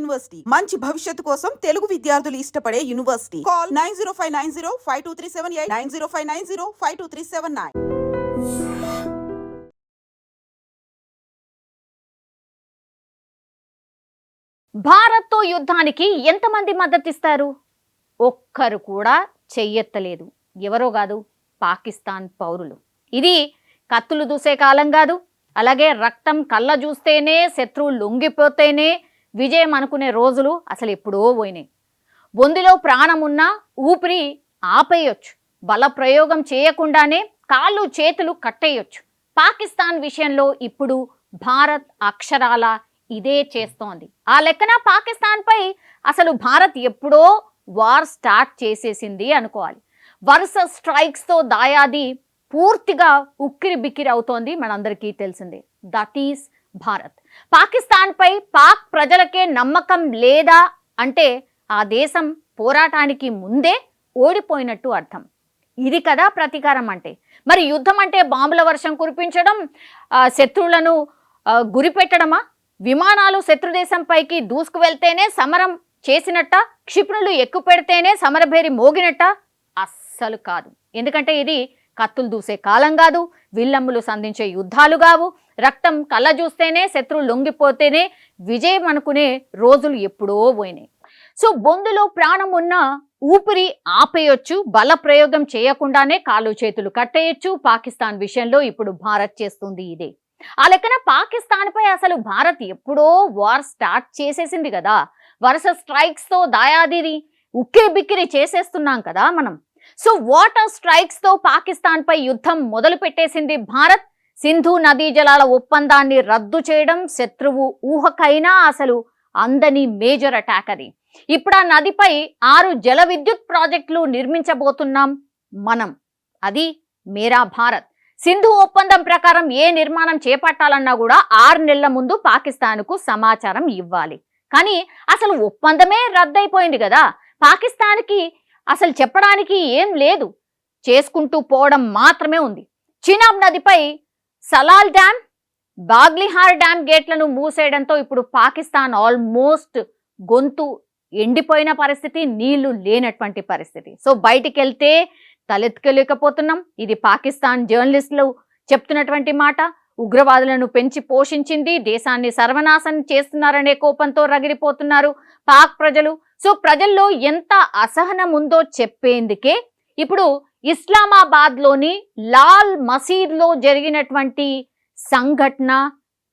University మంచి భవిష్యత్తు కోసం తెలుగు విద్యార్థులు ఇష్టపడే యూనివర్సిటీ. కాల్ 9059052378 9059052379. భారత్తో యుద్ధానికి ఎంతమంది మద్దతిస్తారు? ఒక్కరు కూడా చెయ్యెత్తలేదు. ఎవరో కాదు, పాకిస్తాన్ పౌరులు. ఇది కత్తులు దూసే కాలం కాదు, అలాగే రక్తం కళ్ళ చూస్తేనే శత్రువు లొంగిపోతేనే విజయం అనుకునే రోజులు అసలు ఎప్పుడో పోయినాయి. బొందిలో ప్రాణం ఉన్నా ఊపిరి ఆపేయొచ్చు, బల ప్రయోగం చేయకుండానే కాళ్ళు చేతులు కట్టేయొచ్చు. పాకిస్తాన్ విషయంలో ఇప్పుడు భారత్ అక్షరాల ఇదే చేస్తోంది. ఆ లెక్కన పాకిస్తాన్పై అసలు భారత్ ఎప్పుడో వార్ స్టార్ట్ చేసేసింది అనుకోవాలి. వరుస స్ట్రైక్స్తో దాయాది పూర్తిగా ఉక్కిరి బిక్కిరి అవుతోంది, మనందరికీ తెలిసిందే. That is Bharat. పాకిస్తాన్పై పాక్ ప్రజలకే నమ్మకం లేదా అంటే ఆ దేశం పోరాటానికి ముందే ఓడిపోయినట్టు అర్థం. ఇది కదా ప్రతీకారం అంటే. మరి యుద్ధం అంటే బాంబుల వర్షం కురిపించడం, శత్రువులను గురిపెట్టడమా? విమానాలు శత్రుదేశంపైకి దూసుకు వెళ్తేనే సమరం చేసినట్ట, క్షిపణులు ఎక్కుపెడితేనే సమరభేరి మోగినట్ట? అస్సలు కాదు. ఎందుకంటే ఇది కత్తులు దూసే కాలం కాదు, విల్లమ్ములు సంధించే యుద్ధాలు కావు, రక్తం కళ్ళ చూస్తేనే శత్రువు లొంగిపోతేనే విజయం అనుకునే రోజులు ఎప్పుడో పోయినాయి. సో బొందులో ప్రాణం ఉన్న ఊపిరి ఆపేయొచ్చు, బల ప్రయోగం చేయకుండానే కాళ్ళు చేతులు కట్టేయచ్చు. పాకిస్తాన్ విషయంలో ఇప్పుడు భారత్ చేస్తుంది ఇదే. ఆ లెక్కన పాకిస్తాన్పై అసలు భారత్ ఎప్పుడో వార్ స్టార్ట్ చేసేసింది కదా. వరుస స్ట్రైక్స్తో దాయాదిని ఉక్కిరి బిక్కిరి చేసేస్తున్నాం కదా మనం. సో వాటర్ స్ట్రైక్స్తో పాకిస్తాన్పై యుద్ధం మొదలు పెట్టేసింది భారత్. సింధు నదీ జలాల ఒప్పందాన్ని రద్దు చేయడం శత్రువు ఊహకైనా అసలు అందని మేజర్ అటాక్ అది. ఇప్పుడు ఆ నదిపై 6 జల విద్యుత్ ప్రాజెక్టులు నిర్మించబోతున్నాం మనం. అది మేరా భారత్. సింధు ఒప్పందం ప్రకారం ఏ నిర్మాణం చేపట్టాలన్నా కూడా 6 నెలల ముందు పాకిస్తాన్కు సమాచారం ఇవ్వాలి. కానీ అసలు ఒప్పందమే రద్దయిపోయింది కదా. పాకిస్తాన్కి అసలు చెప్పడానికి ఏం లేదు, చేసుకుంటూ పోవడం మాత్రమే ఉంది. చినాబ్ నదిపై సలాల్ డ్యామ్, బాగ్లిహార్ డ్యామ్ గేట్లను మూసేయడంతో ఇప్పుడు పాకిస్తాన్ ఆల్మోస్ట్ గొంతు ఎండిపోయిన పరిస్థితి, నీళ్లు లేనటువంటి పరిస్థితి. సో బయటికి వెళ్తే తలెత్తుకోలేకపోతున్నాం. ఇది పాకిస్తాన్ జర్నలిస్టులు చెప్తున్నటువంటి మాట. ఉగ్రవాదులను పెంచి పోషించింది, దేశాన్ని సర్వనాశనం చేస్తున్నారనే కోపంతో రగిలిపోతున్నారు పాక్ ప్రజలు. సో ప్రజల్లో ఎంత అసహనం ఉందో చెప్పేందుకే ఇప్పుడు ఇస్లామాబాద్లోని లాల్ మసీద్లో జరిగినటువంటి సంఘటన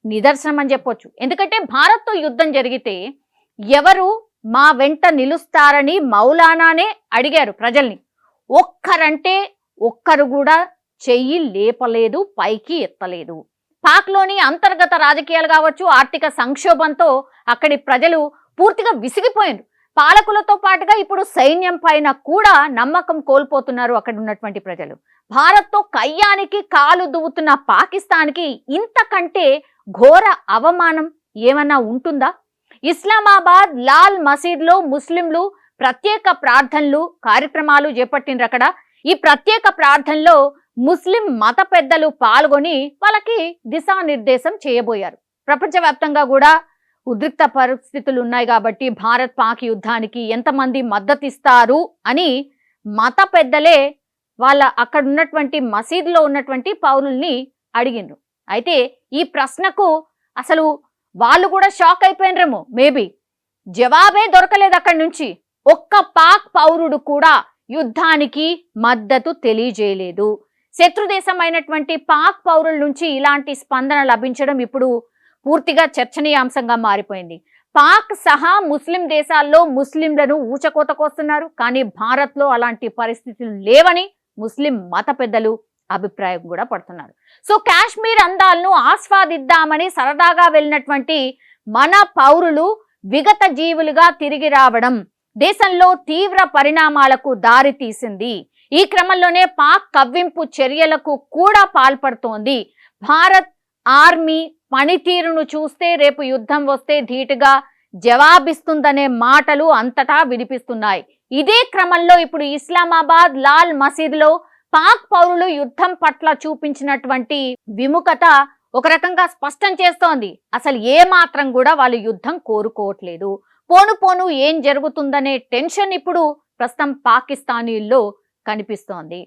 నిదర్శనం అని చెప్పొచ్చు. ఎందుకంటే భారత్తో యుద్ధం జరిగితే ఎవరు మా వెంట నిలుస్తారని మౌలానానే అడిగారు ప్రజల్ని. ఒక్కరంటే ఒక్కరు కూడా చెయ్యి లేపలేదు, పైకి ఎత్తలేదు. పాక్లోని అంతర్గత రాజకీయాలు కావచ్చు, ఆర్థిక సంక్షోభంతో అక్కడి ప్రజలు పూర్తిగా విసిగిపోయారు. పాలకులతో పాటుగా ఇప్పుడు సైన్యం పైన కూడా నమ్మకం కోల్పోతున్నారు అక్కడ ఉన్నటువంటి ప్రజలు. భారత్తో కయ్యానికి కాలు దువ్వుతున్న పాకిస్తాన్కి ఇంతకంటే ఘోర అవమానం ఏమన్నా ఉంటుందా? ఇస్లామాబాద్ లాల్ మసీద్లో ముస్లింలు ప్రత్యేక ప్రార్థనలు కార్యక్రమాలు చేపట్టిండ్రు అక్కడ. ఈ ప్రత్యేక ప్రార్థనలో ముస్లిం మత పెద్దలు పాల్గొని వాళ్ళకి దిశానిర్దేశం చేయబోయారు. ప్రపంచవ్యాప్తంగా కూడా ఉద్రిక్త పరిస్థితులు ఉన్నాయి కాబట్టి భారత్ పాక్ యుద్ధానికి ఎంతమంది మద్దతిస్తారు అని మత పెద్దలే వాళ్ళ అక్కడ ఉన్నటువంటి మసీదులో ఉన్నటువంటి పౌరుల్ని అడిగిండ్రు. అయితే ఈ ప్రశ్నకు అసలు వాళ్ళు కూడా షాక్ అయిపోయినరేమో. మేబీ జవాబే దొరకలేదు అక్కడి నుంచి. ఒక్క పాక్ పౌరుడు కూడా యుద్ధానికి మద్దతు తెలియజేయలేదు. శత్రుదేశమైనటువంటి పాక్ పౌరుల నుంచి ఇలాంటి స్పందన లభించడం ఇప్పుడు పూర్తిగా చర్చనీయాంశంగా మారిపోయింది. పాక్ సహా ముస్లిం దేశాల్లో ముస్లింలను ఊచకోతకొస్తున్నారు. కానీ భారత్లో అలాంటి పరిస్థితులు లేవని ముస్లిం మత పెద్దలు అభిప్రాయం కూడా పడుతున్నారు. సో కాశ్మీర్ అందాలను ఆస్వాదిద్దామని సరదాగా వెళ్ళినటువంటి మన పౌరులు విగత జీవులుగా తిరిగి రావడం దేశంలో తీవ్ర పరిణామాలకు దారి తీసింది. ఈ క్రమంలోనే పాక్ కవ్వింపు చర్యలకు కూడా పాల్పడుతోంది. భారత్ ఆర్మీ పనితీరును చూస్తే రేపు యుద్ధం వస్తే ధీటుగా జవాబిస్తుందనే మాటలు అంతటా వినిపిస్తున్నాయి. ఇదే క్రమంలో ఇప్పుడు ఇస్లామాబాద్ లాల్ మసీదులో పాక్ పౌరులు యుద్ధం పట్ల చూపించినటువంటి విముఖత ఒక రకంగా స్పష్టం చేస్తోంది. అసలు ఏ మాత్రం కూడా వాళ్ళు యుద్ధం కోరుకోవట్లేదు. పోను పోను ఏం జరుగుతుందనే టెన్షన్ ఇప్పుడు ప్రస్తుతం పాకిస్తానీల్లో కనిపిస్తోంది.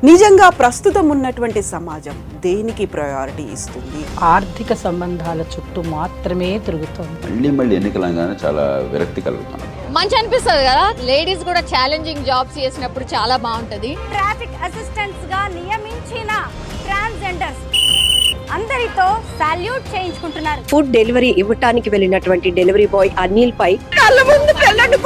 నిజంగా ప్రస్తుతం ఉన్నటువంటి సమాజం దేనికి ప్రయారిటీ ఇస్తుంది? ఆర్థిక సంబంధాల చుట్టూ మాత్రమే తిరుగుతోంది. మళ్ళీ ఎన్నికలంగానే చాలా విరక్తి కలుగుతాను. మంచి అనిపిస్తుంది కదా, లేడీస్ కూడా ఛాలెంజింగ్ జాబ్స్ చేసినప్పుడు చాలా బాగుంటది. ట్రాఫిక్ అసిస్టెంట్స్ గా నియమించిన ట్రాన్స్జెండర్స్ అందరితో సాల్యూట్ చేయించుకుంటున్నారు. ఫుడ్ డెలివరీ ఇవ్వటానికి వెళ్ళినటువంటి డెలివరీ బాయ్ అనిల్ పై కళ్ళ ముందు పెళ్ళండి